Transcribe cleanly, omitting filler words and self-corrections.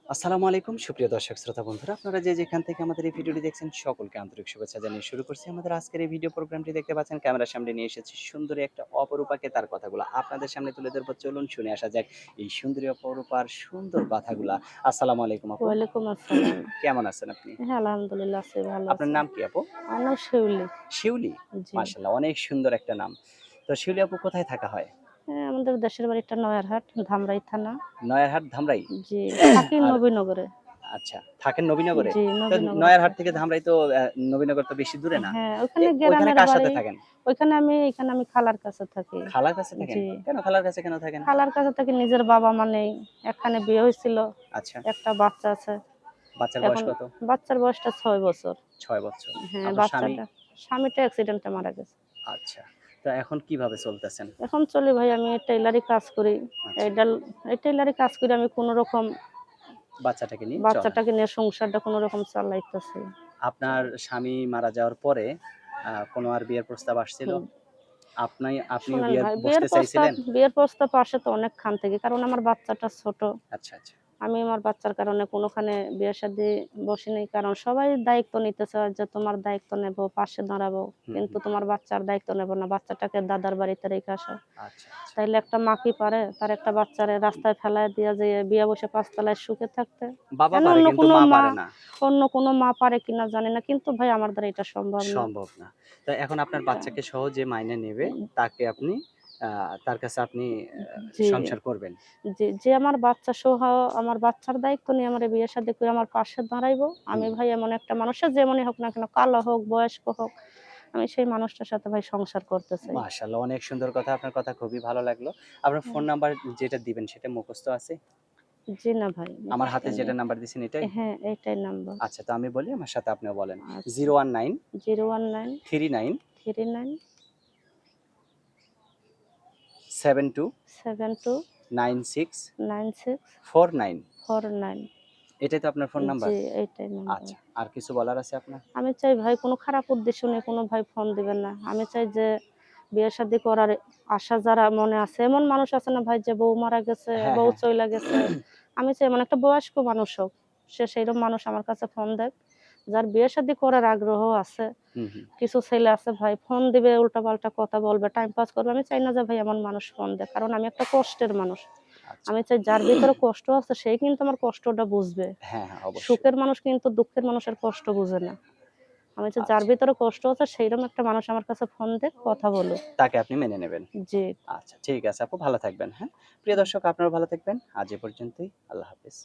আসসালামু আলাইকুম সুপ্রিয় দর্শক শ্রোতা বন্ধুরা, আপনারা যে যেখান থেকে আমাদের এই ভিডিওটি দেখছেন সকলকে আন্তরিক শুভেচ্ছা জানিয়ে শুরু করছি আমাদের আজকের এই ভিডিও প্রোগ্রামটি। দেখতে পাচ্ছেন ক্যামেরার সামনে নিয়ে এসেছি সুন্দরী একটা অপরূপাকে, তার কথাগুলো আপনাদের সামনে তুলে ধরবো। চলুন শুনে আসা যাক এই সুন্দরী অপরূপার সুন্দর কথাগুলা। আসসালামু আলাইকুম আপু। ওয়ালাইকুম আসসালাম। কেমন আছেন আপনি? হ্যাঁ, আলহামদুলিল্লাহ আছি, ভালো আপনার আছি। নাম কি আপু? আমার নাম শিউলি। শিউলি? জি। মাশাআল্লাহ, অনেক সুন্দর একটা নাম। তো শিউলি আপু কোথায় থাকা হয়? হ্যাঁ, আমাদের দেশের বাড়িটা নয়ারহাট, ধামরাই থানা। নয়ারহাট, ধামরাই? জি, থাকি আর নবীনগরে। আচ্ছা, থাকেন নবীনগরে? জি, তো নবীনগরে নয়ারহাট থাকি। থেকে ধামরাই তো নবীনগর তো বেশি দূরে না। হ্যাঁ, ওখানে ওইখানে গ্রামের কার সাথে বাড়ি। থাকেন? এখানে আমি খালার কাছে থাকি। খালার কাছে থাকেন? জি, কেন খালার কাছে কেন থাকেন? খালার কাছে থাকি, নিজের বাবা মা নেই। এখানে বিয়ে হয়েছিল, আচ্ছা, একটা বাচ্চা আছে। বাচ্চার বয়স এখন কত? বাচ্চার বয়সটা ৬ বছর। ৬ বছর। হ্যাঁ, আপনার স্বামী? স্বামীটা অ্যাক্সিডেন্টে মারা গেছে। আচ্ছা। তো এখন কিভাবে চলতেছেন? এখন চলি ভাই, আমি টেইলারি কাজ করি। আচ্ছা, এই টেইলারি কাজ করে আমি কোনরকম বাচ্চাটাকে নিয়ে চলেন। বাচ্চাটাকে নিয়ে সংসারটা কোনরকম চালাইতেছি। আপনার স্বামী মারা যাওয়ার পরে কোনো আর বিয়ের প্রস্তাব আসছিল? হুম। আপনিও শোনেন বিয়ে ভাই, বসতে চাইছিলেন? বিয়ের প্রস্তাব আসে তো অনেকখান থেকে। কারণ আমার বাচ্চাটা ছোট। আচ্ছা, আচ্ছা। আমি আমার বাচ্চার কারণে কোনোখানে বিয়ে-শাদী বসি নাই। কারণ সবাই দায়িত্ব নিতে চায় যে তোমার দায়িত্ব নেব, পাশে দাঁড়াবো। হুম, কিন্তু হুম। তোমার বাচ্চার দায়িত্ব নেব না। বাচ্চাটাকে দাদার বাড়িতে রেখে আসো। আচ্ছা, আচ্ছা। তাইলে একটা মা কি পারে তার একটা বাচ্চারে রাস্তায় ফেলায় দিয়া যে বিয়ে বসে ৫ তলায় সুখে থাকতে? বাবা এখন পারে কিন্তু মা পারে না। অন্য কোনো মা পারে কিনা জানি না। কিন্তু ভাই আমার দ্বারা এটা সম্ভব না। সম্ভব না। তো এখন আপনার এটা বাচ্চাকে সহ যে মাইনে নেবে উম তাকে আপনি আ তার কাছে আপনি জি। সংসার করবেন। যে আমার বাচ্চা সহ আমার বাচ্চার দায়িত্ব নিয়ে আমারে বিয়ে-শাদী করে আমার পাশে দাঁড়াইবো। আমি হুম। ভাই এমন একটা মানুষ, সে যেমনই হোক না কেন, কালো হোক, বয়স্ক হোক, আমি সেই মানুষটার সাথে ভাই সংসার করতে চাই। মাশাআল্লাহ, অনেক সুন্দর কথা। আপনার কথা খুবই ভালো লাগলো। আপনার হুম। ফোন নাম্বার যেটা দিবেন সেটা মুখস্থ আছে? জি না ভাই, আমার মুখস্থ হাতে নেই। যেটা নাম্বার দিছেন এটাই? হ্যাঁ, এইটাই নাম্বার। আচ্ছা, তো আমি বলি, আমার সাথে আপনিও বলেন। আচ্ছা। 019 019 39 39 72 72 96 96 49। 49। এটাই তো আপনার ফোন নাম্বার? জি, এইটাই নাম্বার। আচ্ছা, আর কিছু বলার আছে আপনার? আমি চাই ভাই, কোনো খারাপ উদ্দেশ্য নিয়ে কোনো ভাই ফোন দিবেন না। আমি চাই যে বিয়ে-শাদী করার আশা যারা মনে আছে, এমন মানুষ আছে না ভাই যে বউ মারা গেছে, হ্যাঁ, বউ হ্যাঁ, হ্যাঁ। চইলা গেছে। আমি চাই এমন একটা বয়স্ক মানুষ হোক। সে সেইরকম মানুষ আমার কাছে ফোন দেক। যার বিয়ে-শাদী করার আগ্রহ আছে। হুম, হুম। কিছু ছেলে আছে ভাই ফোন দিবে, উল্টাপাল্টা কথা বলবে, টাইম পাস করবে। আমি চাই না যে ভাই এমন মানুষ ফোন দেক। কারণ আমি একটা কষ্টের মানুষ। আচ্ছা। আমি চাই যার ভিতরে কষ্ট আছে সেই কিন্তু আমার কষ্টটা বুঝবে। হ্যাঁ, হ্যাঁ, অবশ্যই। সুখের মানুষ কিন্তু দুঃখের মানুষের কষ্ট বুঝে না। আমি চাই যার আচ্ছা, ভিতরে কষ্ট আছে সেইরকম একটা মানুষ আমার কাছে ফোন দিয়ে কথা বলুক। তাকে আপনি মেনে নেবেন। জি। আচ্ছা, ঠিক আছে আপু, ভালো থাকবেন, হ্যাঁ? প্রিয় দর্শক, আপনারাও ভালো থাকবেন। আজ এ পর্যন্তই। আল্লাহ হাফেজ।